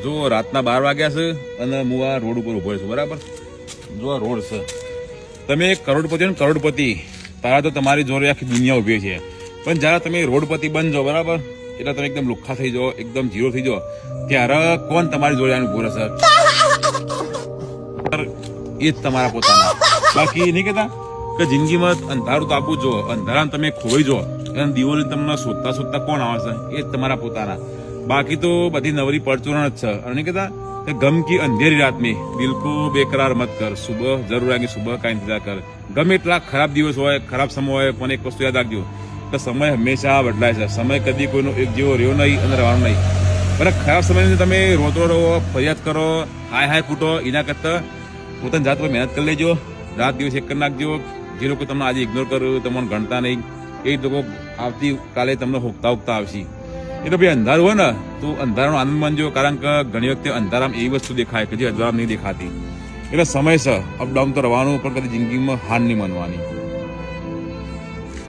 જો રાતના 12 વાગ્યા છે અને હું આ રોડ ઉપર ઉભો છું, બરાબર? જો આ રોડ છે, તમે કરોડપતિ ને કરોડપતિ, તારા તો તમારી જોડે આખી દુનિયા ઉભી છે. પણ જયારે તમે રોડપતિ બનજો, બરાબર, એટલે તમે એકદમ લુખ્ખા થઈ જાઓ, એકદમ ઝીરો થઈ જાઓ, ત્યારે કોણ તમારી જોડે આનું ઉભું રહેશે? એ જ તમારા પોતાના. બાકી નહીં કહેતા કે જિંદગીમાં અંધારું તો આપવું જો, અંધારામાં તમે ખોવાઈ જો અને દિવાળી તમને શોધતા શોધતા કોણ આવશે? એ જ તમારા પોતાના. બાકી તો બધી નવરી પરચુરણ જ છે. અને નહીં કહેતા કે ગમ કી અંધેરી રાત में दिल को बेकरार मत कर, सुबह जरूर आएगी, सुबह का इंतजार कर. ગમે એટલા ખરાબ દિવસ હોય, ખરાબ સમય હોય, પણ એક વસ્તુ યાદ રાખજો કે સમય હંમેશા બદલાય છે. સમય કદી કોઈનો એક જેવો રહ્યો નહીં અને રહેવાનો નહીં. બરાબર, ખરાબ સમયની તમે રોતો રહો, ફરિયાદ કરો, હાય ફૂટો, એના કરતાં પોતાની જાત પર મહેનત કરી લેજો, રાત દિવસ એક કરી નાખજો. જે લોકો તમને આજે ઇગ્નોર કર્યું, તમને ગણતા નહીં, એ લોકો આવતીકાલે તમને હોકતા આવશે. એટલે ભાઈ અંધારું હોય ને તો અંધારાનો આનંદ માનજો, કારણ કે ઘણી વખતે અંધારામાં એવી વસ્તુ દેખાય કે જે અંધારામાં નહીં દેખાતી. એટલે સમય છે, અપડાઉન તો રહેવાનું, પણ કદી જિંદગીમાં હાર નહીં માનવાની.